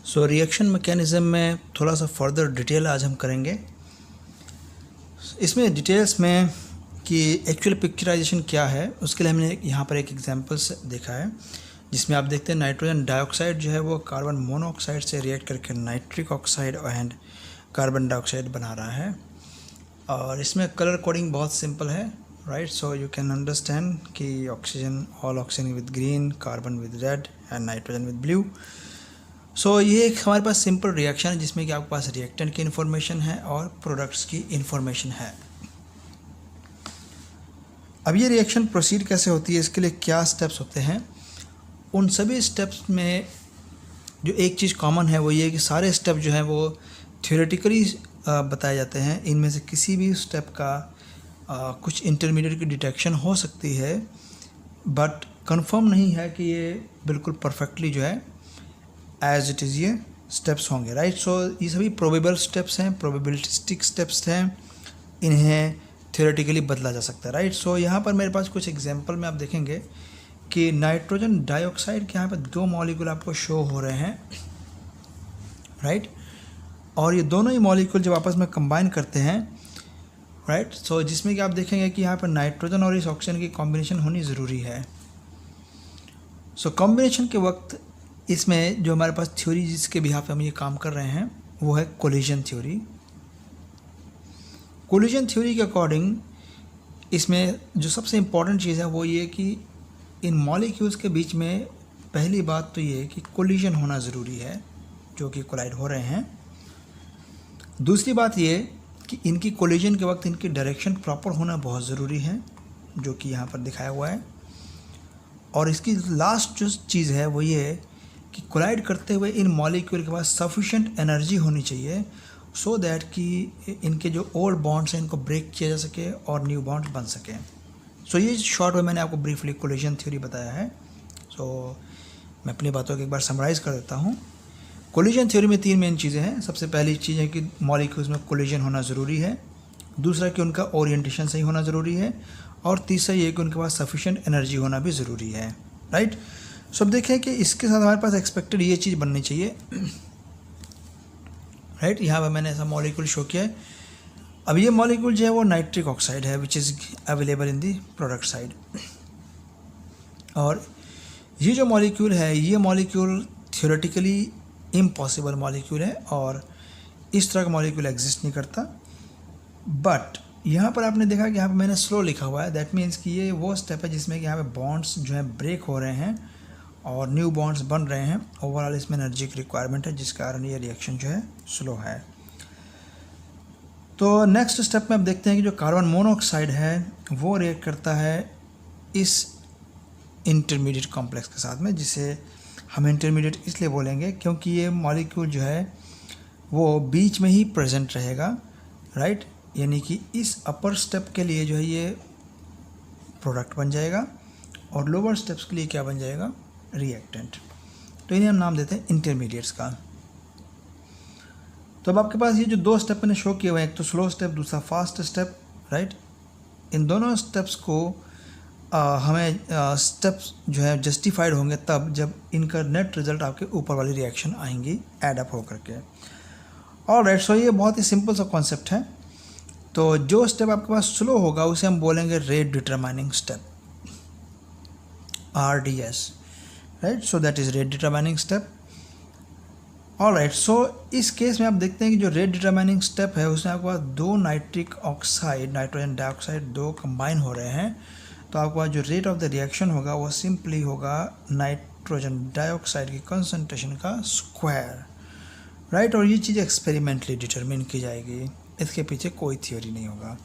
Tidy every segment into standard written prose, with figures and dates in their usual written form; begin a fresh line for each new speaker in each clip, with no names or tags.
So reaction mechanism में थोड़ा सा फर्दर डिटेल आज हम करेंगे। इसमें डिटेल्स में कि एक्चुअल पिक्चराइजेशन क्या है उसके लिए हमने यहाँ पर एक एग्जांपल्स देखा है, जिसमें आप देखते हैं नाइट्रोजन डाइऑक्साइड जो है वो कार्बन मोनोऑक्साइड से रिएक्ट करके nitric oxide and carbon dioxide बना रहा है। और इसमें कलर कोडिंग बहुत सिंपल है, right. So you can understand कि oxygen, all oxygen with green, carbon with red and nitrogen with blue. So ये एक हमारे पास सिंपल रिएक्शन है जिसमें कि आपके पास रिएक्टेंट की इन्फॉर्मेशन है और प्रोडक्ट्स की इन्फॉर्मेशन है। अब ये रिएक्शन प्रोसीड कैसे होती है, इसके लिए क्या स्टेप्स होते हैं, उन सभी स्टेप्स में जो एक चीज़ कॉमन है वो ये है कि सारे स्टेप जो हैं वो थ्योरेटिकली बताए जाते हैं। इनमें से किसी भी स्टेप का कुछ इंटरमीडिएट की डिटेक्शन हो सकती है, बट कंफर्म नहीं है कि ये बिल्कुल परफेक्टली जो है एज इट इज़ ये स्टेप्स होंगे, राइट। सो ये सभी प्रोबेबल स्टेप्स हैं, प्रोबेबिलिस्टिक स्टेप्स हैं, इन्हें थ्योरेटिकली बदला जा सकता है, राइट। सो यहाँ पर मेरे पास कुछ एग्जांपल में आप देखेंगे कि नाइट्रोजन डाइऑक्साइड के यहाँ पर दो मॉलिक्यूल आपको शो हो रहे हैं, राइट। और ये दोनों ही मॉलिक्यूल जब आपस में कंबाइन करते हैं, राइट, सो जिसमें कि आप देखेंगे कि यहाँ पर नाइट्रोजन और इस ऑक्सीजन की कॉम्बिनेशन होनी ज़रूरी है। सो कॉम्बिनेशन के वक्त इसमें जो हमारे पास थ्योरी जिसके बिहाफ पे हम ये काम कर रहे हैं वो है कोलिजन थ्योरी। कोलिजन थ्योरी के अकॉर्डिंग इसमें जो सबसे इम्पॉर्टेंट चीज़ है वो ये कि इन मॉलिक्यूल्स के बीच में पहली बात तो ये कि कोलिजन होना ज़रूरी है, जो कि कोलाइड हो रहे हैं। दूसरी बात ये कि इनकी कोलिजन के वक्त इनकी डायरेक्शन प्रॉपर होना बहुत ज़रूरी है, जो कि यहाँ पर दिखाया हुआ है। और इसकी लास्ट जो चीज़ है वो ये है कि कोलाइड करते हुए इन मॉलिक्यूल के पास सफिशेंट एनर्जी होनी चाहिए सो दैट कि इनके जो ओल्ड बॉन्ड्स हैं इनको ब्रेक किया जा सके और न्यू बॉन्ड्स बन सकें। सो ये शॉर्ट में मैंने आपको ब्रीफली कोलिजन थ्योरी बताया है। सो मैं अपनी बातों को एक बार समराइज़ कर देता हूँ। कोलिजन थ्योरी में तीन मेन चीज़ें हैं। सबसे पहली चीज़ है कि मॉलिक्यूल्स में कोलिजन होना ज़रूरी है, दूसरा कि उनका ओरिएंटेशन सही होना ज़रूरी है, और तीसरा ये कि उनके पास सफिशेंट एनर्जी होना भी ज़रूरी है, राइट। सो अब देखें कि इसके साथ हमारे पास एक्सपेक्टेड ये चीज़ बननी चाहिए, राइट। यहाँ पर मैंने ऐसा मॉलिक्यूल शो किया है। अब ये मॉलिक्यूल जो है वो नाइट्रिक ऑक्साइड है which is available in the product side. और ये जो मॉलिक्यूल है ये मॉलिक्यूल थ्योरेटिकली इम्पॉसिबल मॉलिक्यूल है और इस तरह का मॉलिक्यूल एग्जिस्ट नहीं करता। बट यहाँ पर आपने देखा कि यहाँ पर मैंने स्लो लिखा हुआ है, दैट मीन्स कि ये वो स्टेप है जिसमें कि यहाँ पे बॉन्ड्स जो है ब्रेक हो रहे हैं और न्यू बॉन्ड्स बन रहे हैं। ओवरऑल इसमें एनर्जी की रिक्वायरमेंट है जिस कारण ये रिएक्शन जो है स्लो है। तो नेक्स्ट स्टेप में आप देखते हैं कि जो कार्बन मोनोऑक्साइड है वो रिएक्ट करता है इस इंटरमीडिएट कॉम्प्लेक्स के साथ में, जिसे हम इंटरमीडिएट इसलिए बोलेंगे क्योंकि ये मॉलिक्यूल जो है वो बीच में ही प्रेजेंट रहेगा, राइट। यानी कि इस अपर स्टेप के लिए जो है ये प्रोडक्ट बन जाएगा और लोअर स्टेप्स के लिए क्या बन जाएगा, रिएक्टेंट। तो इन्हें हम नाम देते हैं इंटरमीडिएट्स का। तो अब आपके पास ये जो दो स्टेप मैंने शो किए हुए हैं, एक तो स्लो स्टेप, दूसरा फास्ट स्टेप, राइट। इन दोनों स्टेप्स को हमें स्टेप्स जो है जस्टिफाइड होंगे तब जब इनका नेट रिजल्ट आपके ऊपर वाली रिएक्शन आएंगी एड अप होकर के। और राइट, सो ये बहुत ही सिंपल सा कॉन्सेप्ट है। तो जो स्टेप आपके पास स्लो होगा उसे हम बोलेंगे rate determining step, RDS, right. So that is rate determining step. All right, so इस केस में आप देखते हैं कि जो रेट डिटरमाइनिंग स्टेप है उसमें आपके पास दो नाइट्रिक ऑक्साइड, नाइट्रोजन डाइऑक्साइड दो कंबाइन हो रहे हैं। तो आपके पास जो रेट ऑफ द रिएक्शन होगा वो सिंपली होगा नाइट्रोजन डाइऑक्साइड की कंसंट्रेशन का स्क्वायर, राइट। और ये चीज़ एक्सपेरिमेंटली डिटरमिन की जाएगी, इसके पीछे कोई थ्योरी नहीं होगा।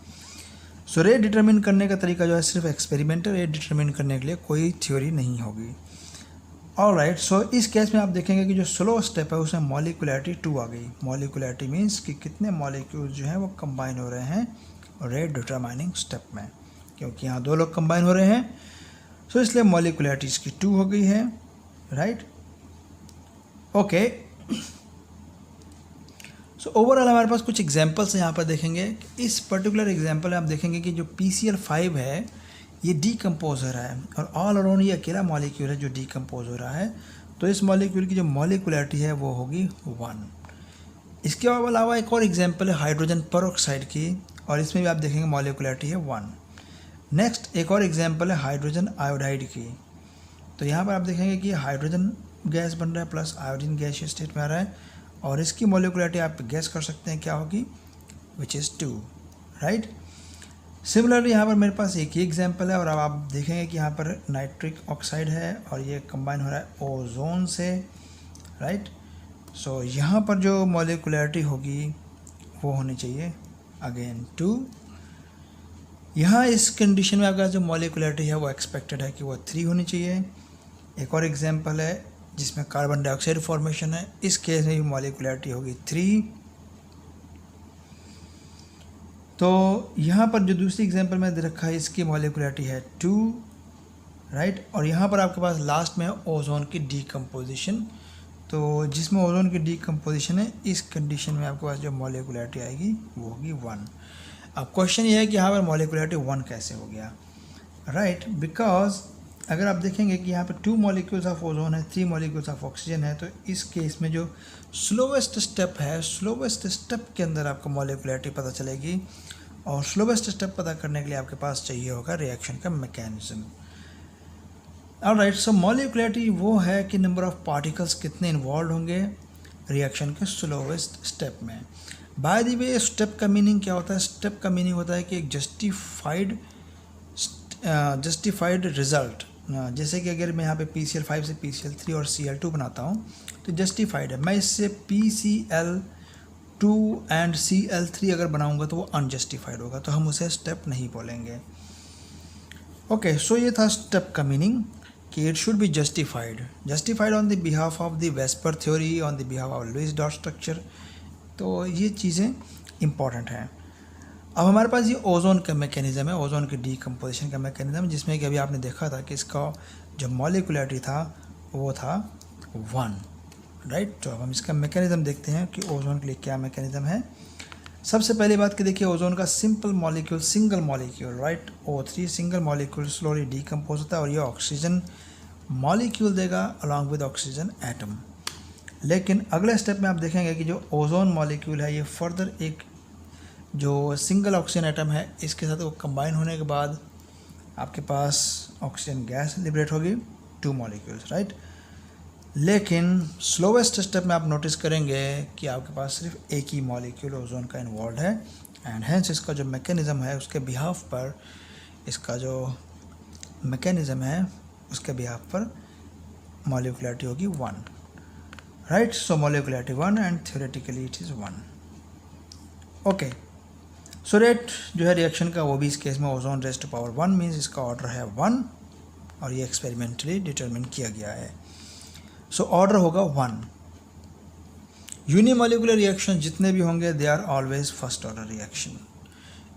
सो रेट डिटरमिन करने का तरीका जो है सिर्फ एक्सपेरिमेंटल, रेट डिटरमिन करने के लिए कोई थ्योरी नहीं होगी। ऑल राइट, सो इस केस में आप देखेंगे कि जो स्लो स्टेप है उसमें मॉलिक्यूलैरिटी 2 आ गई। मॉलिक्यूलैरिटी मीन्स कि कितने मॉलिक्यूल जो हैं वो कंबाइन हो रहे हैं रेट डिटरमाइनिंग स्टेप में, क्योंकि यहाँ दो लोग कंबाइन हो रहे हैं। सो इसलिए मॉलिक्यूलैरिटी इसकी 2 हो गई है, राइट। ओके, सो ओवरऑल हमारे पास कुछ एग्जांपल्स यहाँ पर देखेंगे। इस पर्टिकुलर एग्जांपल में आप देखेंगे कि जो PCl5 है ये डीकम्पोज हो रहा है और ऑल अराउंड ये अकेला मॉलिक्यूल है जो डीकम्पोज हो रहा है। तो इस मॉलिक्यूल की जो मॉलिक्युलरिटी है वो होगी 1। इसके अलावा एक और एग्जांपल है हाइड्रोजन पेरोक्साइड की, और इसमें भी आप देखेंगे मॉलिक्युलरिटी है 1। नेक्स्ट एक और एग्जांपल है हाइड्रोजन आयोडाइड की। तो यहाँ पर आप देखेंगे कि हाइड्रोजन गैस बन रहा है प्लस आयोडीन गैसीय स्टेट में आ रहा है, और इसकी मॉलिक्युलरिटी आप गैस कर सकते हैं क्या होगी, विच इज़ 2, राइट। सिमिलरली यहाँ पर मेरे पास एक ही एग्जांपल है, और अब आप देखेंगे कि यहाँ पर नाइट्रिक ऑक्साइड है और ये कंबाइन हो रहा है ओजोन से, राइट। सो यहाँ पर जो मॉलिक्युलरिटी होगी वो होनी चाहिए अगेन 2। यहाँ इस कंडीशन में आपका जो मॉलिक्युलरिटी है वो एक्सपेक्टेड है कि वो 3 होनी चाहिए। एक और एग्जांपल है जिसमें कार्बन डाइऑक्साइड फॉर्मेशन है, इस केस में भी मॉलिक्युलरिटी होगी 3। तो यहाँ पर जो दूसरी एग्जांपल में दे रखा है इसकी मॉलिक्युलरिटी है 2, राइट। और यहाँ पर आपके पास लास्ट में है ओजोन की डीकम्पोजिशन, तो जिसमें ओजोन की डीकम्पोजिशन है इस कंडीशन में आपके पास जो मॉलिक्युलरिटी आएगी वो होगी 1। अब क्वेश्चन ये है कि यहाँ पर मॉलिक्युलरिटी 1 कैसे हो गया, राइट। बिकॉज अगर आप देखेंगे कि यहाँ पर 2 मॉलिक्यूल्स ऑफ ओजोन है, 3 मॉलिक्यूल्स ऑफ ऑक्सीजन है, तो इस केस में जो स्लोवेस्ट स्टेप है, स्लोवेस्ट स्टेप के अंदर आपको मॉलिक्युलरिटी पता चलेगी, और स्लोवेस्ट स्टेप पता करने के लिए आपके पास चाहिए होगा रिएक्शन का मैकेनिज्म। ऑलराइट, सो मॉलिक्युलरिटी वो है कि नंबर ऑफ पार्टिकल्स कितने इन्वॉल्व होंगे रिएक्शन के स्लोवेस्ट स्टेप में। बाय द वे स्टेप का मीनिंग क्या होता है, स्टेप का मीनिंग होता है कि एक जस्टिफाइड रिजल्ट। जैसे कि अगर मैं यहाँ पे PCl5 से PCl3 और Cl2 बनाता हूँ तो जस्टिफाइड है। मैं इससे PCl2 एंड Cl3 अगर बनाऊँगा तो वो अनजस्टिफाइड होगा, तो हम उसे स्टेप नहीं बोलेंगे। ओके, सो ये था स्टेप का मीनिंग कि it should be justified on the behalf of the VSEPR theory, on the behalf of Lewis dot structure. तो ये चीज़ें इंपॉर्टेंट हैं। अब हमारे पास ये ओजोन का मैकेनिज़्म है, ओजोन की डीकम्पोजिशन का मैकेनिज़्म, जिसमें कि अभी आपने देखा था कि इसका जो मॉलिक्युलरिटी था वो था 1, राइट। तो अब हम इसका मैकेनिज़्म देखते हैं कि ओजोन के लिए क्या मैकेनिज़्म है। सबसे पहली बात कि देखिए ओजोन का simple molecule, single molecule, right, O3 single molecule slowly decompose होता है और ये ऑक्सीजन मॉलिक्यूल देगा अलॉन्ग विद ऑक्सीजन एटम। लेकिन अगले स्टेप में आप देखेंगे कि जो ओजोन मॉलिक्यूल है ये फर्दर एक जो सिंगल ऑक्सीजन एटम है इसके साथ वो कंबाइन होने के बाद आपके पास ऑक्सीजन गैस लिबरेट होगी, 2 मॉलिक्यूल्स, राइट। लेकिन स्लोवेस्ट स्टेप में आप नोटिस करेंगे कि आपके पास सिर्फ एक ही मॉलिक्यूल ओजोन का इन्वॉल्व है, एंड हेंस इसका जो मैकेनिज़्म है उसके बिहाफ पर, इसका जो मैकेनिज़्म है उसके बिहाफ पर मॉलिक्युलरिटी होगी 1, right. So molecularity 1 and theoretically it is 1। Okay, so rate जो है रिएक्शन का वो भी इस केस में ozone raise to power 1 means इसका ऑर्डर है 1, और ये एक्सपेरिमेंटली डिटरमिन किया गया है। सो ऑर्डर होगा 1। यूनिमॉलिकुलर रिएक्शन जितने भी होंगे they are always first order reaction.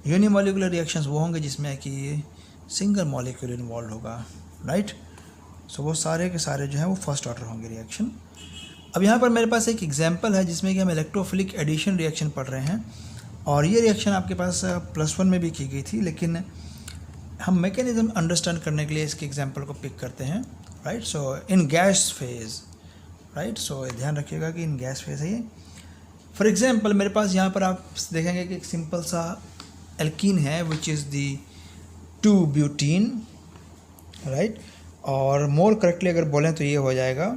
Unimolecular reactions वो होंगे जिसमें कि सिंगल मॉलिक्यूल इन्वॉल्व होगा, राइट। सो वो सारे के सारे जो है वो फर्स्ट ऑर्डर होंगे रिएक्शन। अब यहाँ पर मेरे पास एक एग्जांपल है जिसमें कि हम इलेक्ट्रोफिलिक एडिशन रिएक्शन पढ़ रहे हैं, और ये रिएक्शन आपके पास +1 में भी की गई थी, लेकिन हम मैकेनिज्म अंडरस्टैंड करने के लिए इसके एग्जांपल को पिक करते हैं, right. So in gas phase, right, so ध्यान रखिएगा कि इन गैस फेज है ये। फॉर एग्जांपल मेरे पास यहाँ पर आप देखेंगे कि एक सिंपल सा एल्कीन है विच इज़ दी 2-ब्यूटीन, राइट, और मोर करेक्टली अगर बोलें तो ये हो जाएगा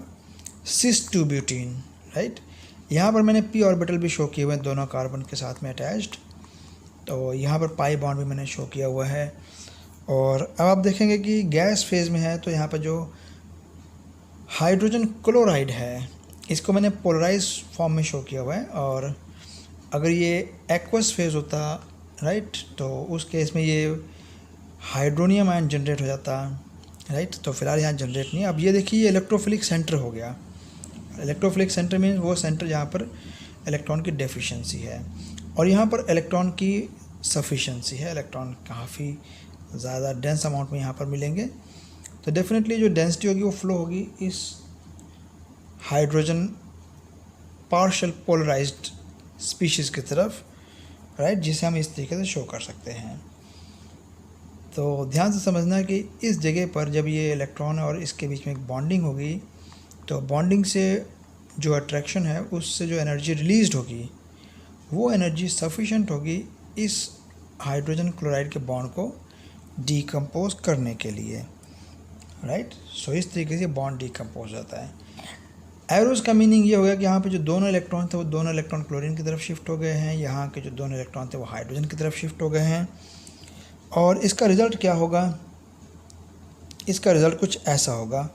cis-2-ब्यूटीन, राइट। यहाँ पर मैंने p ऑर्बिटल भी शो किए हुए हैं दोनों कार्बन के साथ में अटैच्ड, तो यहाँ पर पाई बॉन्ड भी मैंने शो किया हुआ है। और अब आप देखेंगे कि गैस फेज़ में है तो यहाँ पर जो हाइड्रोजन क्लोराइड है इसको मैंने पोलराइज फॉर्म में शो किया हुआ है, और अगर ये एक्वस फेज़ होता, राइट, तो उस केस में ये हाइड्रोनियम आयन जनरेट हो जाता, राइट। तो फिलहाल यहाँ जनरेट नहीं है। अब ये देखिए ये इलेक्ट्रोफिलिक सेंटर हो गया। इलेक्ट्रोफिलिक सेंटर मीन्स वो सेंटर जहाँ पर इलेक्ट्रॉन की डेफिशिएंसी है, और यहाँ पर इलेक्ट्रॉन की सफिशिएंसी है, इलेक्ट्रॉन काफ़ी ज़्यादा डेंस अमाउंट में यहाँ पर मिलेंगे। तो डेफिनेटली जो डेंसिटी होगी वो फ्लो होगी इस हाइड्रोजन पार्शियल पोलराइज्ड स्पीशीज़ की तरफ, राइट, जिसे हम इस तरीके से शो कर सकते हैं। तो ध्यान से समझना कि इस जगह पर जब ये इलेक्ट्रॉन और इसके बीच में एक बॉन्डिंग होगी तो बॉन्डिंग से जो अट्रैक्शन है उससे जो एनर्जी रिलीज़ होगी वो एनर्जी सफिशेंट होगी इस हाइड्रोजन क्लोराइड के बॉन्ड को डीकम्पोज करने के लिए, राइट। सो इस तरीके से बॉन्ड डीकम्पोज होता है। एरोज का मीनिंग ये हो गया कि यहाँ पे जो दोनों इलेक्ट्रॉन थे वो दोनों इलेक्ट्रॉन क्लोरीन की तरफ शिफ्ट हो गए हैं, यहाँ के जो दोनों इलेक्ट्रॉन थे वो हाइड्रोजन की तरफ शिफ्ट हो गए हैं। और इसका रिज़ल्ट क्या होगा? इसका रिज़ल्ट कुछ ऐसा होगा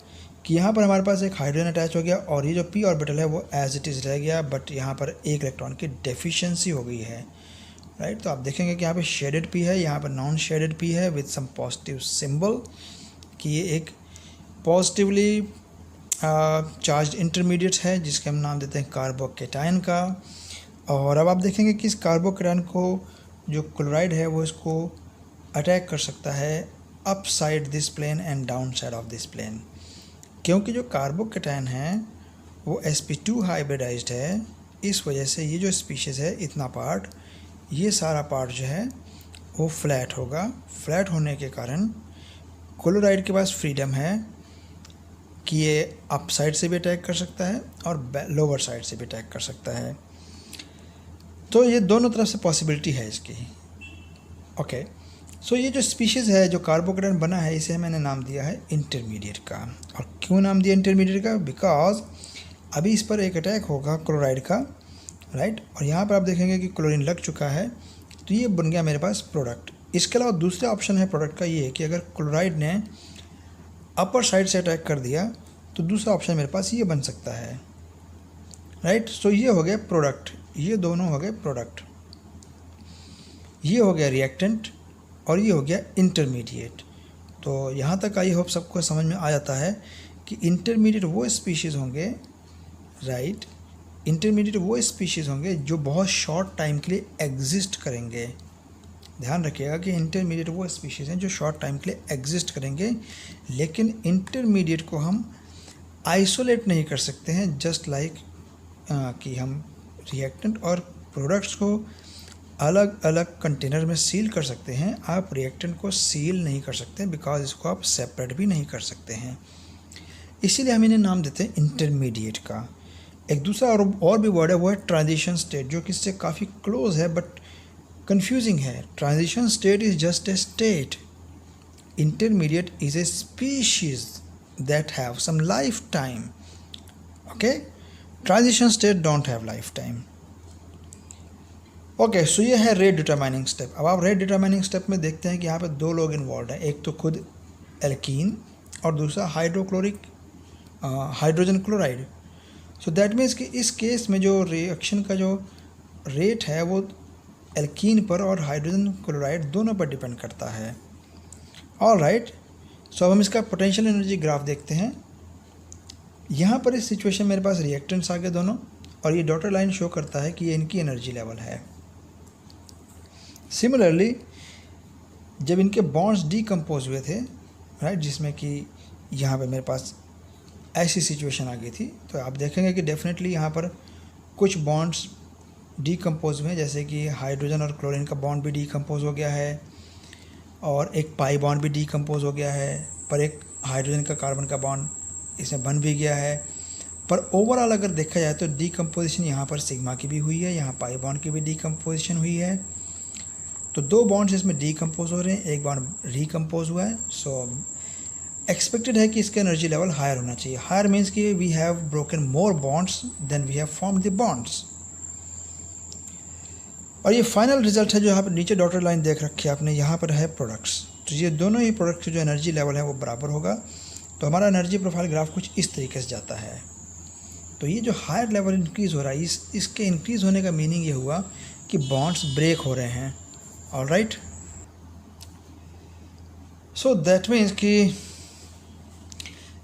कि यहाँ पर हमारे पास एक हाइड्रोजन अटैच हो गया और ये जो पी ऑर्बिटल है वो एज इट इज़ रह गया, बट यहाँ पर एक इलेक्ट्रॉन की डेफिशिएंसी हो गई है, राइट। तो आप देखेंगे कि यहाँ पे शेडेड पी है, यहाँ पर नॉन शेडेड पी है विद सम पॉजिटिव सिंबल, कि ये एक पॉजिटिवली चार्ज इंटरमीडिएट है जिसके हम नाम देते हैं कार्बोकेटायन का। और अब आप देखेंगे कि इस कार्बोकेटायन को जो क्लोराइड है वो इसको अटैक कर सकता है up side this plane and down side of this plane, क्योंकि जो कार्बोकेटायन है वो sp2 हाइब्रिडाइज्ड है। इस वजह से ये जो स्पीशीज़ है इतना पार्ट, ये सारा पार्ट जो है वो फ्लैट होगा। फ्लैट होने के कारण क्लोराइड के पास फ्रीडम है कि ये अप साइड से भी अटैक कर सकता है और लोअर साइड से भी अटैक कर सकता है। तो ये दोनों तरफ से पॉसिबिलिटी है इसकी, ओके। सो ये जो स्पीशीज़ है जो कार्बोकेटायन बना है इसे मैंने नाम दिया है इंटरमीडिएट का। और क्यों नाम दिया इंटरमीडिएट का? बिकॉज अभी इस पर एक अटैक होगा क्लोराइड का, राइट। और यहाँ पर आप देखेंगे कि क्लोरीन लग चुका है, तो ये बन गया मेरे पास प्रोडक्ट। इसके अलावा दूसरा ऑप्शन है प्रोडक्ट का, ये है कि अगर क्लोराइड ने अपर साइड से अटैक कर दिया तो दूसरा ऑप्शन मेरे पास ये बन सकता है, राइट। सो ये हो गया प्रोडक्ट, ये दोनों हो गए प्रोडक्ट, ये हो गया रिएक्टेंट और ये हो गया इंटरमीडिएट। तो यहाँ तक आई होप सबको समझ में आ जाता है कि इंटरमीडिएट वो स्पीशीज़ होंगे, राइट। इंटरमीडिएट वो स्पीशीज़ होंगे जो बहुत शॉर्ट टाइम के लिए एग्जिस्ट करेंगे। ध्यान रखिएगा कि इंटरमीडिएट वो स्पीशीज़ हैं जो शॉर्ट टाइम के लिए एग्जिस्ट करेंगे, लेकिन इंटरमीडिएट को हम आइसोलेट नहीं कर सकते हैं, जस्ट लाइक कि हम रिएक्टेंट और प्रोडक्ट्स को अलग अलग कंटेनर में सील कर सकते हैं। आप रिएक्टेंट को सील नहीं कर सकते बिकॉज इसको आप सेपरेट भी नहीं कर सकते हैं, इसीलिए हम इन्हें नाम देते हैं इंटरमीडिएट का। एक दूसरा और भी वर्ड है वो है ट्रांजिशन स्टेट, जो कि इससे काफ़ी क्लोज है बट कंफ्यूजिंग है। Transition state is just a state, intermediate is a species that have some life time, okay. Transition state don't have life time, okay. So ये है रेट डिटरमाइनिंग स्टेप। अब आप रेट डिटरमाइनिंग स्टेप में देखते हैं कि यहाँ पे दो लोग इन्वॉल्व हैं, एक तो खुद एल्कीन और दूसरा hydrochloric hydrogen chloride. So that means कि इस केस में जो रिएक्शन का जो रेट है वो एल्कीन पर और हाइड्रोजन क्लोराइड दोनों पर डिपेंड करता है, ऑल राइट। सो अब हम इसका पोटेंशियल एनर्जी ग्राफ देखते हैं। यहाँ पर इस सिचुएशन मेरे पास रिएक्टेंट्स आ गए दोनों, और ये डॉटर लाइन शो करता है कि ये इनकी एनर्जी लेवल है। सिमिलरली जब इनके बॉन्ड्स डीकम्पोज हुए थे, राइट, जिसमें कि यहाँ पे मेरे पास ऐसी सिचुएशन आ गई थी, तो आप देखेंगे कि डेफिनेटली यहाँ पर कुछ बॉन्ड्स डीकम्पोज हुए, जैसे कि हाइड्रोजन और क्लोरीन का बॉन्ड भी डीकम्पोज हो गया है और एक पाई बॉन्ड भी डीकम्पोज हो गया है, पर एक हाइड्रोजन का कार्बन का बॉन्ड इसमें बन भी गया है। पर ओवरऑल अगर देखा जाए तो डीकम्पोजिशन यहाँ पर सिग्मा की भी हुई है, यहाँ पाई बॉन्ड की भी डीकम्पोजिशन हुई है। तो दो बॉन्ड्स इसमें डीकम्पोज हो रहे हैं, एक बॉन्ड रिकम्पोज हुआ है। सो एक्सपेक्टेड है कि इसका एनर्जी लेवल हायर होना चाहिए। हायर मीन्स कि we have broken more bonds than we have formed the bonds. और ये फाइनल रिजल्ट है जो यहाँ पर नीचे डॉटर लाइन देख रखी है आपने, यहाँ पर है प्रोडक्ट्स। तो ये दोनों ही प्रोडक्ट्स जो एनर्जी लेवल है वो बराबर होगा। तो हमारा एनर्जी प्रोफाइल ग्राफ कुछ इस तरीके से जाता है। तो ये जो हायर लेवल इंक्रीज़ हो रहा है, इसके इंक्रीज़ होने का मीनिंग ये हुआ कि बॉन्ड्स ब्रेक हो रहे हैं, all right. So that means कि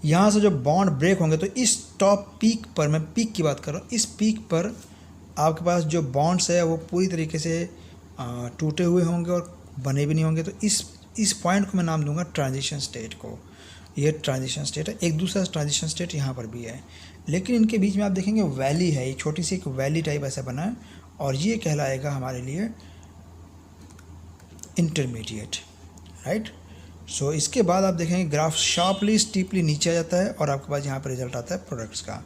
यहाँ से जो बॉन्ड ब्रेक होंगे तो इस टॉप पीक पर, मैं पीक की बात कर रहा हूँ, इस पीक पर आपके पास जो बॉन्ड्स है वो पूरी तरीके से टूटे हुए होंगे और बने भी नहीं होंगे। तो इस पॉइंट को मैं नाम दूंगा ट्रांजिशन स्टेट को। ये ट्रांजिशन स्टेट है। एक दूसरा ट्रांजिशन स्टेट यहाँ पर भी है, लेकिन इनके बीच में आप देखेंगे वैली है, ये छोटी सी एक वैली टाइप ऐसा बना है, और ये कहलाएगा हमारे लिए इंटरमीडिएट, राइट। सो इसके बाद आप देखेंगे ग्राफ शार्पली स्टीपली नीचे आ जाता है और आपके पास यहाँ पर रिजल्ट आता है प्रोडक्ट्स का।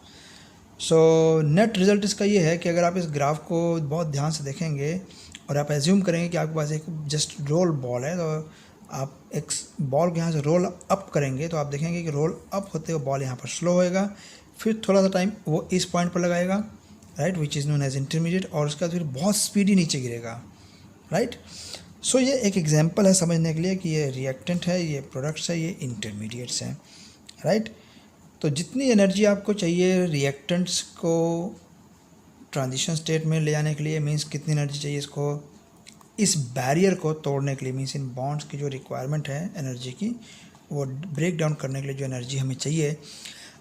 सो नेट रिज़ल्ट इसका ये है कि अगर आप इस ग्राफ को बहुत ध्यान से देखेंगे और आप एज्यूम करेंगे कि आपके पास एक जस्ट रोल बॉल है, तो आप एक बॉल को यहाँ से रोल अप करेंगे तो आप देखेंगे कि रोल अप होते हुए बॉल यहाँ पर स्लो होएगा, फिर थोड़ा सा टाइम वो इस पॉइंट पर लगाएगा, right, which is known as intermediate, और उसके बाद फिर बहुत स्पीडी नीचे गिरेगा, राइट। सो ये एक एग्जांपल है समझने के लिए कि ये रिएक्टेंट है, ये प्रोडक्ट्स है, ये इंटरमीडिएट्स हैं, राइट। तो जितनी एनर्जी आपको चाहिए रिएक्टेंट्स को ट्रांजिशन स्टेट में ले जाने के लिए, मींस कितनी एनर्जी चाहिए इसको इस बैरियर को तोड़ने के लिए, मींस इन बॉन्ड्स की जो रिक्वायरमेंट है एनर्जी की, वो ब्रेक डाउन करने के लिए जो एनर्जी हमें चाहिए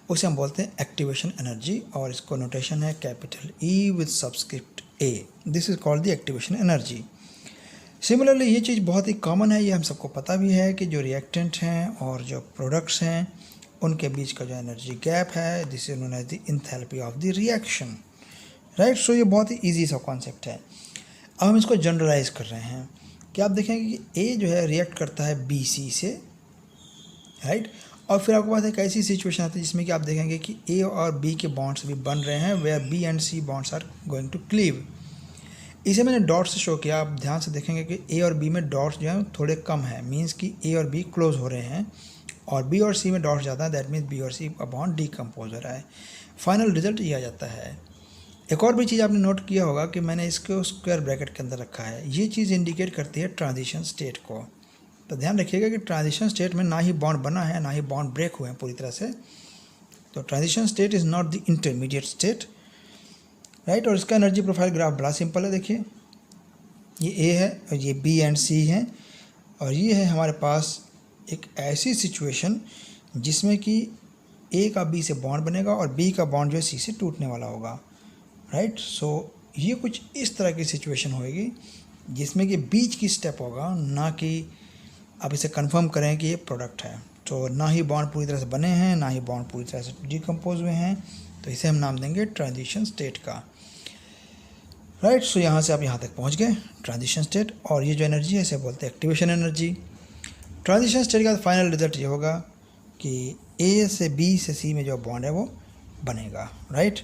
उसे हम बोलते हैं एक्टिवेशन एनर्जी, और इसको नोटेशन है capital E with subscript A। This is called the activation energy. Similarly ये चीज़ बहुत ही कॉमन है, ये हम सबको पता भी है कि जो रिएक्टेंट हैं और जो प्रोडक्ट्स हैं उनके बीच का जो एनर्जी गैप है, this is known as the enthalpy of the reaction, right. So ये बहुत ही इजी सा कॉन्सेप्ट है। अब हम इसको जनरलाइज कर रहे हैं कि आप देखेंगे कि ए जो है रिएक्ट करता है बी सी से, राइट, और फिर आपके पास एक ऐसी सिचुएशन आती है जिसमें कि आप देखेंगे कि ए और बी के बॉन्ड्स भी बन रहे हैं, where B and C bonds are going to cleave. इसे मैंने डॉट से शो किया, आप ध्यान से देखेंगे कि ए और बी में डॉट्स जो हैं थोड़े कम हैं, मीन्स कि ए और बी क्लोज हो रहे हैं, और बी और सी में डॉट्स ज़्यादा है, दैट मीन्स बी और सी का बॉन्ड डीकम्पोज हो रहा है। फाइनल रिजल्ट ये आ जाता है। एक और भी चीज़ आपने नोट किया होगा कि मैंने इसको स्क्वायर ब्रैकेट के अंदर रखा है, ये चीज़ इंडिकेट करती है ट्रांजिशन स्टेट को। तो ध्यान रखिएगा कि ट्रांजिशन स्टेट में ना ही बॉन्ड बना है ना ही बॉन्ड ब्रेक हुए हैं पूरी तरह से, तो transition state is not the intermediate state, right. और इसका एनर्जी प्रोफाइल ग्राफ बड़ा सिंपल है, देखिए ये ए है और ये बी एंड सी हैं, और ये है हमारे पास एक ऐसी सिचुएशन जिसमें कि ए का बी से बॉन्ड बनेगा और बी का बॉन्ड जो है सी से टूटने वाला होगा, राइट। सो ये कुछ इस तरह की सिचुएशन होएगी जिसमें कि बीच की स्टेप होगा, ना कि आप इसे कंफर्म करें कि ये प्रोडक्ट है। तो ना ही बॉन्ड पूरी तरह से बने हैं ना ही बॉन्ड पूरी तरह से डिकम्पोज हुए हैं, तो इसे हम नाम देंगे ट्रांजिशन स्टेट का, राइट। सो यहाँ से आप यहाँ तक पहुँच गए ट्रांजिशन स्टेट, और ये जो एनर्जी है इसे बोलते हैं एक्टिवेशन एनर्जी। ट्रांजिशन स्टेट का फाइनल रिजल्ट ये होगा कि ए से बी से सी में जो बॉन्ड है वो बनेगा, राइट।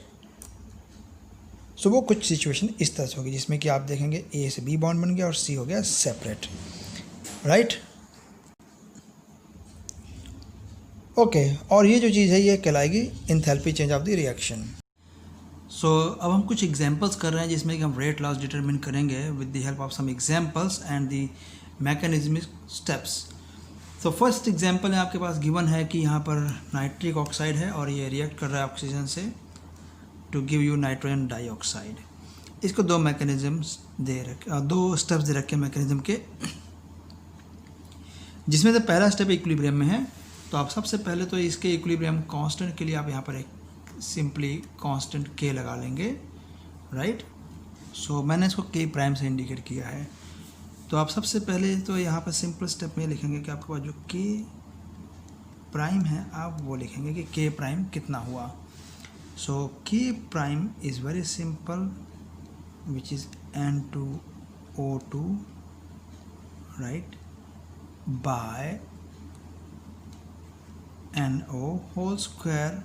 सो वो कुछ सिचुएशन इस तरह से होगी जिसमें कि आप देखेंगे ए से बी बॉन्ड बन गया और सी हो गया सेपरेट, राइट। ओके, और ये जो चीज़ है ये कहलाएगी enthalpy change of the reaction. So अब हम कुछ एग्जांपल्स कर रहे हैं जिसमें कि हम रेट लॉस डिटरमिन करेंगे with the help of some examples and the mechanistic steps. तो फर्स्ट एग्जांपल है आपके पास गिवन है कि यहाँ पर नाइट्रिक ऑक्साइड है और ये रिएक्ट कर रहा है ऑक्सीजन से to give you nitrogen dioxide. इसको दो मैकेनिज्म्स दे रखे, दो स्टेप्स दे रखे मैकेनिज्म के, जिसमें से पहला स्टेप इक्विलिब्रियम में है। तो आप सबसे पहले तो इसके इक्विलिब्रियम कांस्टेंट के लिए आप यहाँ पर एक सिंपली कांस्टेंट के लगा लेंगे, राइट। सो मैंने इसको के प्राइम से इंडिकेट किया है। तो आप सबसे पहले तो यहाँ पर सिंपल स्टेप में लिखेंगे कि आपके पास जो के प्राइम है आप वो लिखेंगे कि के प्राइम कितना हुआ। So K prime is very simple which is N2O2, right, by NO whole square.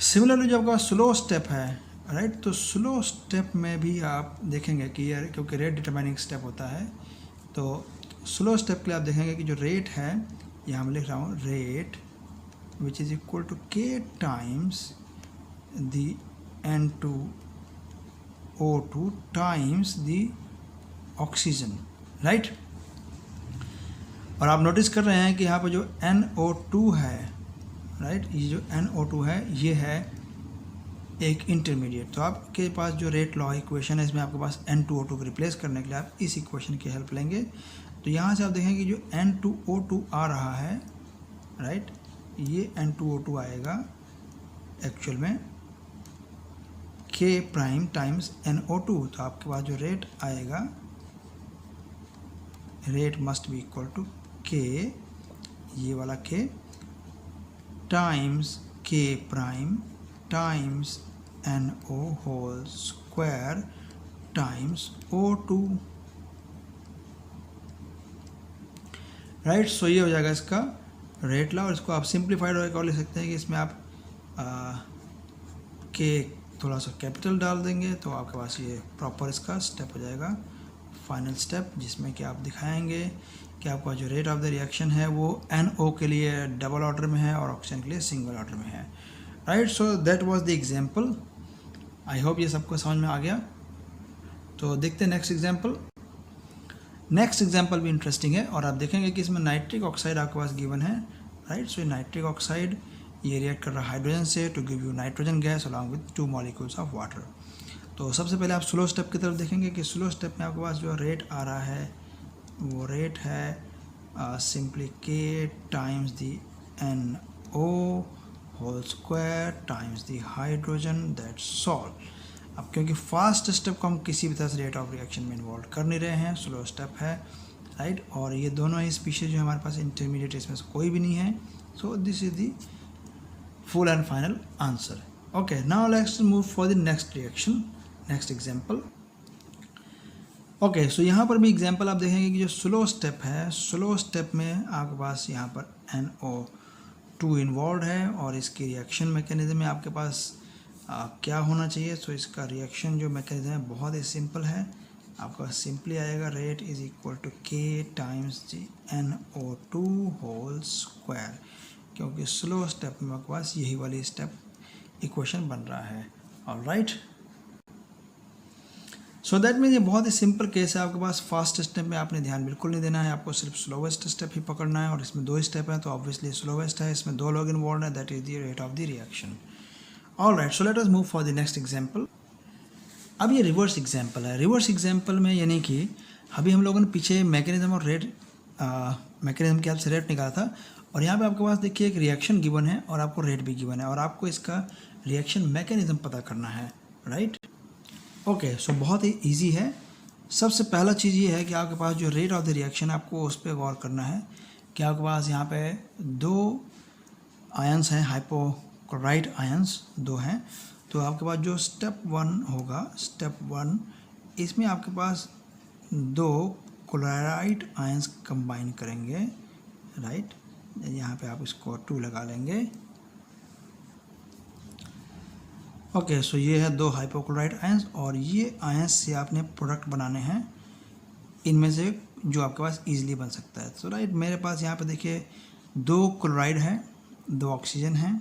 Similarly जब आपका स्लो स्टेप है, राइट, तो स्लो स्टेप में भी आप देखेंगे कि यार क्योंकि रेट डिटरमाइनिंग स्टेप होता है, तो स्लो स्टेप के लिए आप देखेंगे कि जो रेट है यहाँ मैं लिख रहा हूँ rate which is equal to K times the N2O2 times the oxygen, right. और आप नोटिस कर रहे हैं कि यहाँ पर जो NO2 है, राइट, ये जो NO2 है ये है एक इंटरमीडिएट। तो आपके पास जो रेट लॉ इक्वेशन है इसमें आपके पास N2O2 को रिप्लेस करने के लिए आप इस इक्वेशन की हेल्प लेंगे। तो यहाँ से आप देखेंगे जो N2O2 आ रहा है, राइट, ये N2O2 आएगा एक्चुअल में K प्राइम टाइम्स NO2। तो आपके पास जो रेट आएगा, rate must be equal to K, ये वाला K times K prime times NO whole square times O2। Right. So ये हो जाएगा इसका रेट लॉ, और इसको आप सिंप्लीफाइड और लिख सकते हैं कि इसमें आप के थोड़ा सा कैपिटल डाल देंगे तो आपके पास ये प्रॉपर इसका स्टेप हो जाएगा, फाइनल स्टेप, जिसमें कि आप दिखाएंगे कि आपका जो रेट ऑफ द रिएक्शन है वो NO के लिए डबल ऑर्डर में है और ऑक्सीजन के लिए सिंगल ऑर्डर में है। Right. So that was the example. I hope ये सबको समझ में आ गया। तो देखते हैं नेक्स्ट एग्जांपल। नेक्स्ट एग्जांपल भी इंटरेस्टिंग है, और आप देखेंगे कि इसमें नाइट्रिक ऑक्साइड आपके पास गिवन है। राइट। सो नाइट्रिक ऑक्साइड ये रिएक्ट कर रहा है हाइड्रोजन से to give you nitrogen gas along with 2 molecules of water. तो सबसे पहले आप स्लो स्टेप की तरफ देखेंगे कि स्लो स्टेप में आपके पास जो रेट आ रहा है वो रेट है simply K times the NO whole square times the hydrogen, that's all. अब क्योंकि फास्ट स्टेप को हम किसी भी तरह से रेट ऑफ रिएक्शन में इन्वॉल्व कर नहीं रहे हैं, स्लो स्टेप है। राइट। और ये दोनों ही स्पीशीज जो हमारे पास इंटरमीडिएट इसमें से कोई भी नहीं है। सो this is the full and final answer. Okay, now let's move for the next reaction, next example. Okay, so यहाँ पर भी एग्जाम्पल आप देखेंगे कि जो स्लो स्टेप है, स्लो स्टेप में आपके पास यहाँ पर NO2 इन्वॉल्व है, और इसकी रिएक्शन मैकेनिज्म में आपके पास क्या होना चाहिए। सो इसका रिएक्शन जो मैकेनिज्म है बहुत ही सिंपल है, आपका सिंपली आएगा rate is equal to K times the NO2 whole square, क्योंकि स्लो स्टेप में आपके पास यही वाली स्टेप इक्वेशन बन रहा है। ऑलराइट। सो दैट मीन्स ये बहुत ही सिंपल केस है। आपके पास फास्ट स्टेप में आपने ध्यान बिल्कुल नहीं देना है, आपको सिर्फ स्लोवेस्ट स्टेप ही पकड़ना है, और इसमें 2 स्टेप है तो ऑब्वियसली स्लोवेस्ट है, इसमें 2 लोग इन्वॉल्व है, that is the rate of the reaction. Alright. So let us move for the next example. अब ये रिवर्स एग्जाम्पल है। रिवर्स एग्जाम्पल में यानी कि अभी हम लोगों ने पीछे मैकेनिज्म और रेट मैकेनिज्म के हेल्प से रेट निकाला था, और यहाँ पे आपके पास देखिए एक रिएक्शन गिवन है और आपको रेट भी गिवन है, और आपको इसका रिएक्शन मैकेनिज्म पता करना है। राइट। ओके। सो बहुत ही इजी है। सबसे पहला चीज़ ये है कि आपके पास जो रेट ऑफ द रिएक्शन आपको उस पर गौर करना है कि आपके पास यहाँ पे 2 आयंस हैं, हाइपोक्लोराइड आयंस 2 हैं। तो आपके पास जो स्टेप 1 होगा, स्टेप 1 इसमें आपके पास 2 क्लोराइड आयंस कंबाइन करेंगे। राइट। यहाँ पे आप इसको 2 लगा लेंगे। ओके। सो ये है 2 हाइपोक्लोराइड आयंस, और ये आयंस से आपने प्रोडक्ट बनाने हैं इनमें से जो आपके पास इजीली बन सकता है। सो राइट, मेरे पास यहाँ पे देखिए 2 क्लोराइड है, 2 ऑक्सीजन है।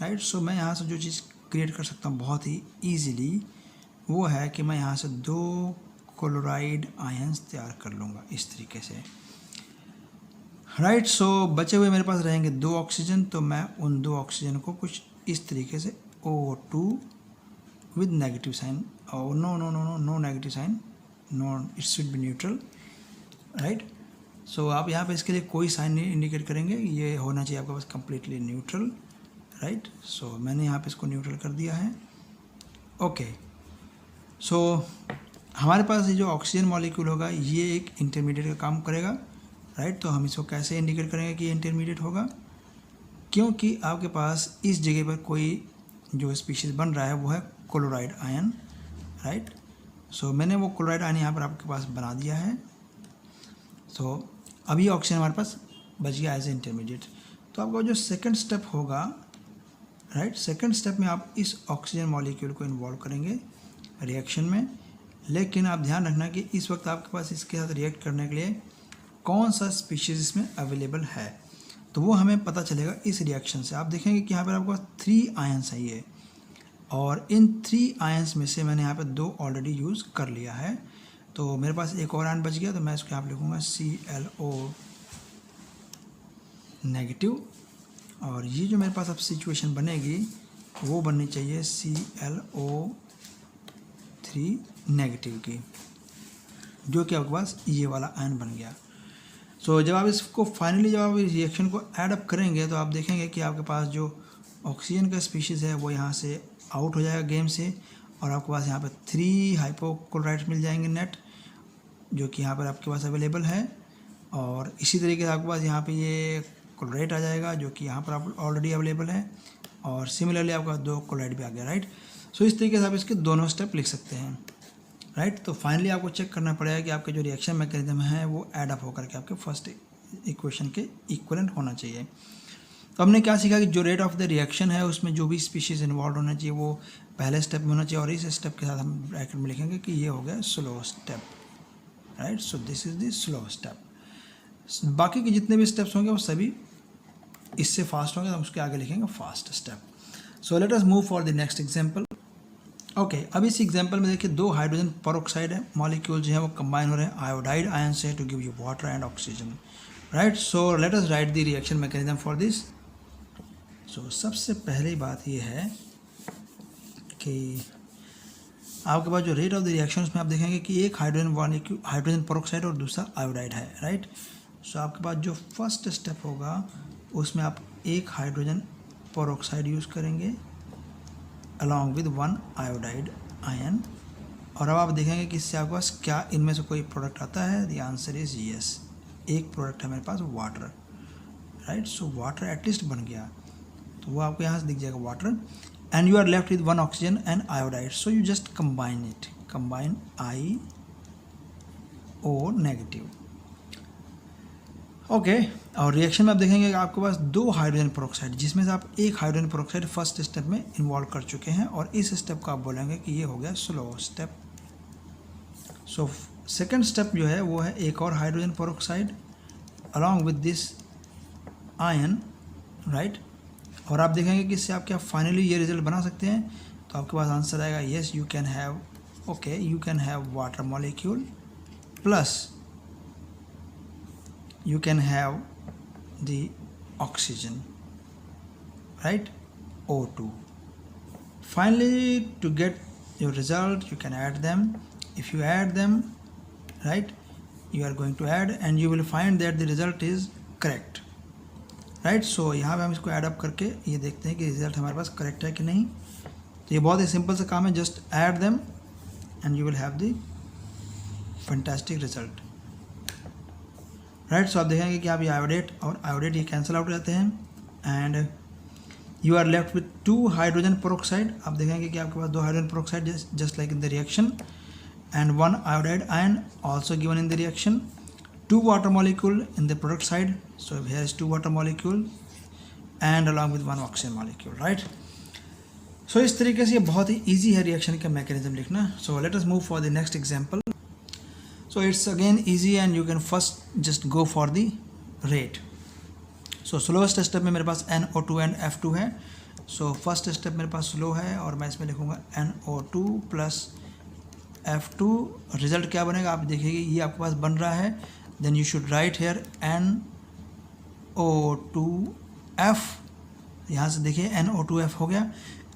राइट। सो मैं यहाँ से जो चीज़ क्रिएट कर सकता हूँ बहुत ही ईजीली, वो है कि मैं यहाँ से 2 क्लोराइड आयंस तैयार कर लूँगा इस तरीके से। राइट। सो बचे हुए मेरे पास रहेंगे 2 ऑक्सीजन, तो मैं उन 2 ऑक्सीजन को कुछ इस तरीके से O2 विद नेगेटिव साइन, और no negative sign, no it should be neutral. Right. So आप यहाँ पे इसके लिए कोई साइन नहीं इंडिकेट करेंगे, ये होना चाहिए आपके पास कम्प्लीटली न्यूट्रल। राइट। सो मैंने यहाँ पे इसको न्यूट्रल कर दिया है। ओके। सो हमारे पास ये जो ऑक्सीजन मॉलिक्यूल होगा ये एक इंटरमीडिएट का काम करेगा। राइट। तो हम इसको कैसे इंडिकेट करेंगे कि ये इंटरमीडिएट होगा, क्योंकि आपके पास इस जगह पर कोई जो स्पीशीज़ बन रहा है वो है क्लोराइड आयन। राइट। सो मैंने वो क्लोराइड आयन यहाँ पर आपके पास बना दिया है। सो अभी ऑक्सीजन हमारे पास बच गया एज ए इंटरमीडिएट। तो आपका जो सेकंड स्टेप होगा, राइट, सेकंड स्टेप में आप इस ऑक्सीजन मॉलिक्यूल को इन्वॉल्व करेंगे रिएक्शन में, लेकिन आप ध्यान रखना कि इस वक्त आपके पास इसके साथ रिएक्ट करने के लिए कौन सा स्पीशीज़ इसमें अवेलेबल है, तो वो हमें पता चलेगा इस रिएक्शन से। आप देखेंगे कि यहाँ पर आपके पास 3 आयंस है ये, और इन 3 आयंस में से मैंने यहाँ पे 2 ऑलरेडी यूज़ कर लिया है, तो मेरे पास एक और आयन बच गया, तो मैं इसको यहाँ पे लिखूँगा ClO नेगेटिव, और ये जो मेरे पास अब सिचुएशन बनेगी वो बननी चाहिए ClO3 नेगेटिव की, जो कि आपके पास ये वाला आयन बन गया। सो जब आप इसको फाइनली जब आप इस रिएक्शन को ऐड अप करेंगे तो आप देखेंगे कि आपके पास जो ऑक्सीजन का स्पीशीज़ है वो यहाँ से आउट हो जाएगा गेम से, और आपके पास यहाँ पे 3 हाइपोक्लोराइड्स मिल जाएंगे नेट, जो कि यहाँ पर आपके पास अवेलेबल है। और इसी तरीके से आपके पास यहाँ पे ये क्लोराइड आ जाएगा जो कि यहाँ पर आप ऑलरेडी अवेलेबल है, और सिमिलरली आपका 2 क्लोराइड भी आ गया। राइट। सो इस तरीके से आप इसके दोनों स्टेप लिख सकते हैं। राइट। तो फाइनली आपको चेक करना पड़ेगा कि आपके जो रिएक्शन मैकेनिज्म है वो ऐड अप होकर के आपके फर्स्ट इक्वेशन के इक्वलेंट होना चाहिए। तो हमने क्या सीखा कि जो रेट ऑफ द रिएक्शन है उसमें जो भी स्पीशीज़ इन्वॉल्व होना चाहिए वो पहले स्टेप में होना चाहिए, और इस स्टेप के साथ हम ब्रैकेट में लिखेंगे कि ये हो गया slow step, right. So this is the slow step. बाकी के जितने भी स्टेप्स होंगे वो सभी इससे फास्ट होंगे, तो हम उसके आगे लिखेंगे fast step. So let us move for the next example. Okay, अब इस एग्जांपल में देखिए दो हाइड्रोजन पेरोक्साइड है मॉलिक्यूल जो है वो कंबाइन हो रहे हैं आयोडाइड आयन से to give you water and oxygen, right. So let us write the reaction mechanism for this. So सबसे पहली बात ये है कि आपके पास जो रेट ऑफ द रिएक्शन उसमें आप देखेंगे कि एक हाइड्रोजन पेरोक्साइड और दूसरा आयोडाइड है, राइट। सो आपके पास जो फर्स्ट स्टेप होगा उसमें आप एक हाइड्रोजन पेरोक्साइड यूज़ करेंगे along with one iodide ion, और अब आप देखेंगे कि इससे आपके पास क्या इनमें से कोई प्रोडक्ट आता है। द आंसर इज यस, एक प्रोडक्ट है मेरे पास water, right. So water at least बन गया, तो वो आपको यहाँ से दिख जाएगा water, and you are left with one oxygen and iodide. So you just combine it, combine IO negative, okay. और रिएक्शन में आप देखेंगे कि आपके पास दो हाइड्रोजन पेरोक्साइड, जिसमें से आप एक हाइड्रोजन पेरोक्साइड फर्स्ट स्टेप में इन्वॉल्व कर चुके हैं, और इस स्टेप को आप बोलेंगे कि ये हो गया slow step. So second step जो है वो है एक और hydrogen peroxide along with this ion, right. और आप देखेंगे कि इससे आप क्या फाइनली ये रिजल्ट बना सकते हैं, तो आपके पास आंसर आएगा yes, you can have, okay, you can have water molecule plus you can have the oxygen, right, O2. Finally, to get your result you can add them. If you add them, right, you are going to add and you will find that the result is correct, right. So यहाँ पे हम इसको add up करके ये देखते हैं कि result हमारे पास करेक्ट है कि नहीं। तो ये बहुत ही सिंपल सा काम है, just add them and you will have the fantastic result, right. So आप देखेंगे कि आप ये आयोडेट और आयोडेट ये कैंसिल आउट हो जाते हैं, and you are left with two hydrogen peroxide. आप देखेंगे कि आपके पास दो hydrogen peroxide just like in the reaction, and one iodide ion also given in the reaction, two water molecule in the product side, so here is two water molecule and along with one oxygen molecule, right. So इस तरीके से ये बहुत ही easy है reaction का mechanism लिखना। So let us move for the next example. So it's again easy and you can first just go for the rate. So slowest step में मेरे पास NO2 and F2 है। So first step मेरे पास slow है और मैं इसमें लिखूँगा NO2 plus F2। Result क्या बनेगा आप देखिए, ये आपके पास बन रहा है, then you should write here NO2F, यहाँ से देखिए NO2F हो गया,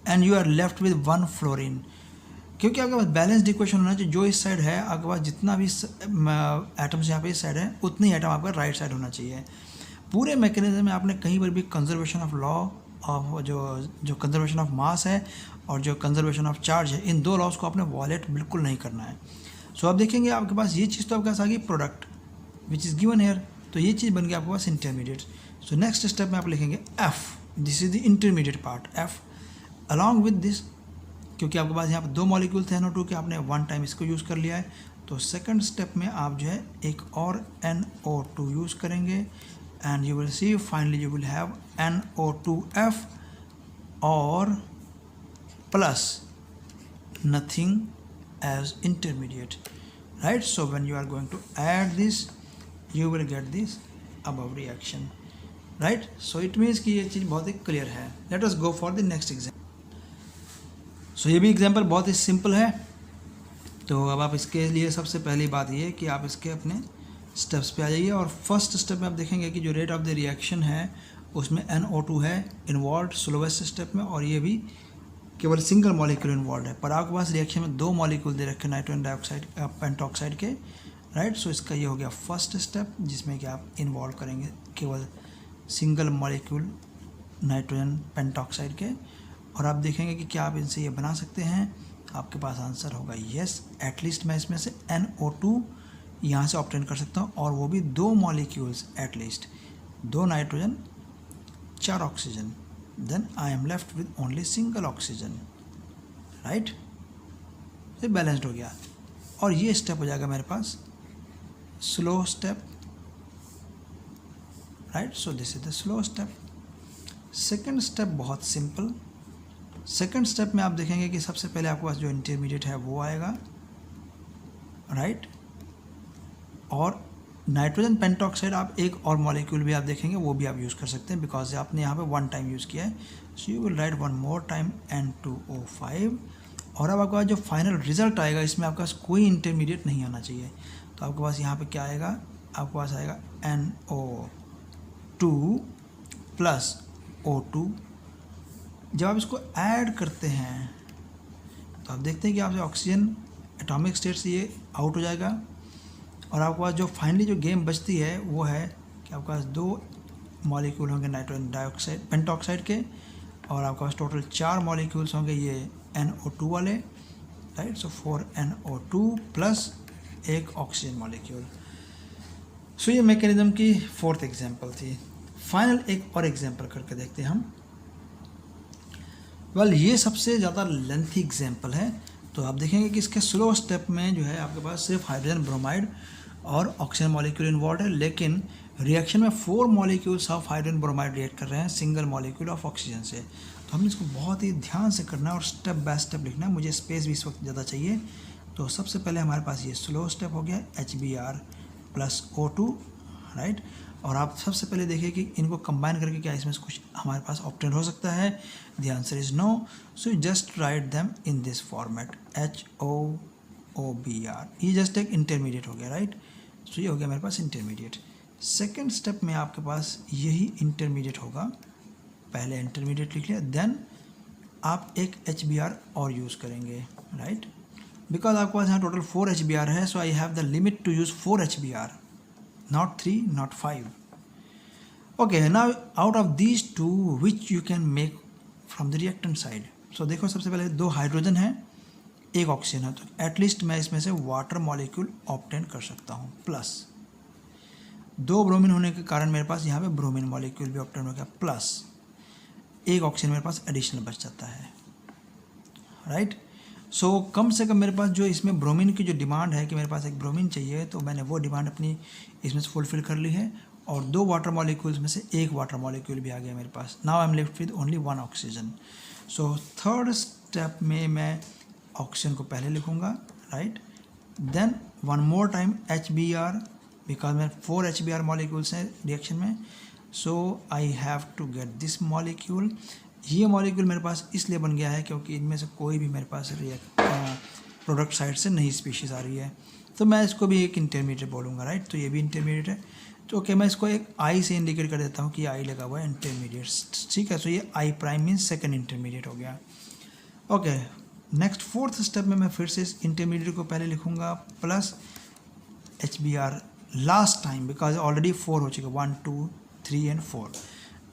and you are left with one fluorine, क्योंकि आपके पास बैलेंस्ड इक्वेशन होना चाहिए। जो इस साइड है आपके पास जितना भी एटम्स यहाँ पे इस साइड है उतनी एटम आपका राइट साइड होना चाहिए। पूरे मैकेनिज्म में आपने कहीं पर भी कंजर्वेशन ऑफ लॉ ऑफ जो कंजर्वेशन ऑफ मास है और जो कंजर्वेशन ऑफ चार्ज है, इन दो लॉज को आपने वॉलेट बिल्कुल नहीं करना है। सो आप देखेंगे आपके पास ये चीज़ तो आपके पास आ गई product which is given here, तो ये चीज़ बन गई आपके पास इंटरमीडिएट। सो नेक्स्ट स्टेप में आप लिखेंगे F, this is the intermediate part F along with this, क्योंकि आपके पास यहाँ पर दो मॉलिक्यूल थे NO2 के, आपने वन टाइम इसको यूज़ कर लिया है, तो सेकंड स्टेप में आप जो है एक और NO2 यूज़ करेंगे, and you will see finally you will have NO2F और plus nothing as intermediate, right. So when you are going to add this you will get this above reaction, right. So it means कि ये चीज़ बहुत ही clear है। Let us go for the next example. So ये भी example बहुत ही simple है। तो अब आप इसके लिए सबसे पहली बात ये है कि आप इसके अपने स्टेप्स पे आ जाइए, और फर्स्ट स्टेप में आप देखेंगे कि जो रेट ऑफ द रिएक्शन है उसमें NO2 है इन्वॉल्व स्लोवेस्ट स्टेप में, और ये भी केवल सिंगल मॉलिक्यूल इन्वॉल्व है, पर आपके पास रिएक्शन में दो मॉलिक्यूल दे रखे नाइट्रोजन डाइऑक्साइड पेंटॉक्साइड के, राइट। सो इसका ये हो गया फर्स्ट स्टेप जिसमें कि आप इन्वॉल्व करेंगे केवल सिंगल मॉलिक्यूल नाइट्रोजन पेंटॉक्साइड के, और आप देखेंगे कि क्या आप इनसे ये बना सकते हैं। आपके पास आंसर होगा येस, एटलीस्ट मैं इसमें से NO2 यहाँ से ऑब्टेन कर सकता हूँ, और वो भी दो मॉलिक्यूल्स एटलीस्ट, दो नाइट्रोजन चार oxygen, then I am left with only single oxygen, right. ये बैलेंस्ड हो गया, और ये स्टेप हो जाएगा मेरे पास slow step, right. So this is the slow step. Second step बहुत सिंपल. सेकेंड स्टेप में आप देखेंगे कि सबसे पहले आपके पास जो इंटरमीडिएट है वो आएगा, राइट. और नाइट्रोजन पेंटॉक्साइड आप एक और मॉलिक्यूल भी आप देखेंगे वो भी आप यूज़ कर सकते हैं, बिकॉज आपने यहाँ पे वन टाइम यूज़ किया है. So you will write one more time N2O5. और अब आपका जो फाइनल रिजल्ट आएगा इसमें आपके पास कोई इंटरमीडिएट नहीं आना चाहिए. तो आपके पास यहाँ पे क्या आएगा, आपके पास आएगा NO2 प्लस O2. जब आप इसको ऐड करते हैं तो आप देखते हैं कि आपसे ऑक्सीजन एटॉमिक स्टेट से ये आउट हो जाएगा, और आपके पास जो फाइनली जो गेम बचती है वो है कि आपके पास दो मॉलिक्यूल होंगे नाइट्रोजन डाइऑक्साइड पेंटॉक्साइड के, और आपके पास टोटल 4 मॉलिक्यूल्स होंगे ये NO2 वाले, राइट. सो 4 NO2 प्लस एक ऑक्सीजन मॉलिक्यूल. सो ये मैकेनिज्म की फोर्थ एग्जांपल थी. फाइनल एक और एग्जांपल करके देखते हैं हम. वेल ये सबसे ज़्यादा लेंथी एग्जांपल है. तो आप देखेंगे कि इसके स्लो स्टेप में जो है आपके पास सिर्फ हाइड्रोजन ब्रोमाइड और ऑक्सीजन मॉलिक्यूल इन्वॉल्व है, लेकिन रिएक्शन में 4 molecules of hydrogen bromide react कर रहे हैं सिंगल मॉलिक्यूल ऑफ ऑक्सीजन से. तो हमने इसको बहुत ही ध्यान से करना है और स्टेप बाय स्टेप लिखना है. मुझे स्पेस भी इस वक्त ज़्यादा चाहिए. तो सबसे पहले हमारे पास ये स्लो स्टेप हो गया HBr प्लस O2, राइट. और आप सबसे पहले देखिए कि इनको कंबाइन करके क्या इसमें से कुछ हमारे पास ऑप्टेन हो सकता है. The answer is no. So you just write them in this format HOOBr. ये जस्ट एक इंटरमीडिएट हो गया, राइट. सो ये हो गया मेरे पास इंटरमीडिएट. सेकेंड स्टेप में आपके पास यही इंटरमीडिएट होगा. पहले इंटरमीडिएट लिख लिया, देन आप एक HBr और यूज़ करेंगे, राइट. बिकॉज आपके पास यहाँ टोटल 4 HBr है, so I have the limit to use 4 HBr, not 3, not 5. Okay, now out of these two, which you can make from the reactant side. So देखो सबसे पहले 2 hydrogen है, 1 oxygen है, तो at least मैं इसमें से वाटर मॉलिक्यूल ऑब्टेन कर सकता हूँ. प्लस 2 ब्रोमीन होने के कारण मेरे पास यहाँ पे ब्रोमीन मॉलिक्यूल भी ऑब्टेन हो गया, प्लस 1 ऑक्सीजन मेरे पास एडिशनल बच जाता है, राइट. सो कम से कम मेरे पास जो इसमें ब्रोमीन की जो डिमांड है कि मेरे पास एक ब्रोमीन चाहिए, तो मैंने वो डिमांड अपनी इसमें से फुलफिल कर ली है. और 2 वाटर मॉलिक्यूल्स में से 1 वाटर मॉलिक्यूल भी आ गया मेरे पास. Now I am left with only 1 oxygen. So third step में मैं ऑक्सीजन को पहले लिखूँगा, right. Then one more time HBr, because मेरे 4 HBr मॉलिक्यूल्स हैं रिएक्शन में. So I have to get this molecule. ये मॉलिक्यूल मेरे पास इसलिए बन गया है क्योंकि इनमें से कोई भी मेरे पास प्रोडक्ट साइड से नई स्पीशीज़ आ रही है, तो मैं इसको भी एक इंटरमीडिएट बोलूँगा, राइट. तो ये भी इंटरमीडिएट है. तो ओके, मैं इसको एक आई से इंडिकेट कर देता हूँ कि आई लगा हुआ है इंटरमीडिएट, ठीक है. तो ये I prime means second intermediate हो गया. ओके, नेक्स्ट फोर्थ स्टेप में मैं फिर से इस इंटरमीडिएट को पहले लिखूँगा plus HBr last time, because already 4 हो चुके, 1 2 3 एंड 4.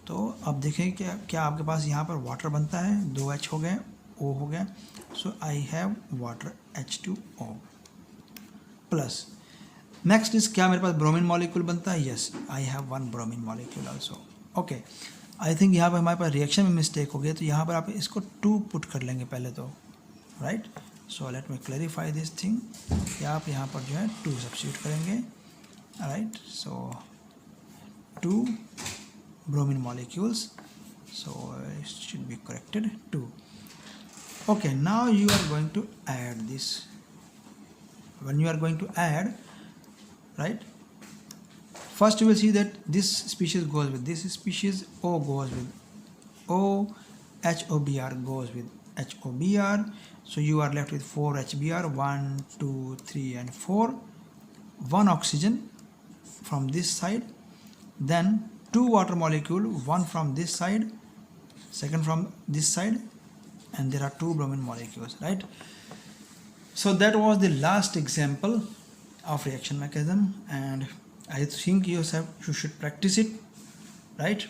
तो अब देखें क्या आपके पास यहाँ पर वाटर बनता है. 2 H हो गए, O हो गया. So I have water H2O plus next is क्या मेरे पास ब्रोमीन मॉलिक्यूल बनता है. Yes, I have 1 bromine molecule also. Okay, I think यहाँ पर हमारे पास रिएक्शन में मिस्टेक हो गई, तो यहाँ पर आप इसको 2 पुट कर लेंगे पहले तो, right. So let me clarify this thing कि आप यहाँ पर जो है 2 सब्स्टिट्यूट करेंगे, right. So 2 bromine molecules, so it should be corrected 2. Okay, now you are going to add this. When you are going to add, right, first you will see that this species goes with this species, O goes with O, HOBr goes with HOBr. So you are left with 4 HBr, 1 2 3 and 4, 1 oxygen from this side, then 2 water molecule, 1 from this side, second from this side, and there are 2 bromine molecules, right. So that was the last example of reaction mechanism, and I think you should practice it, right.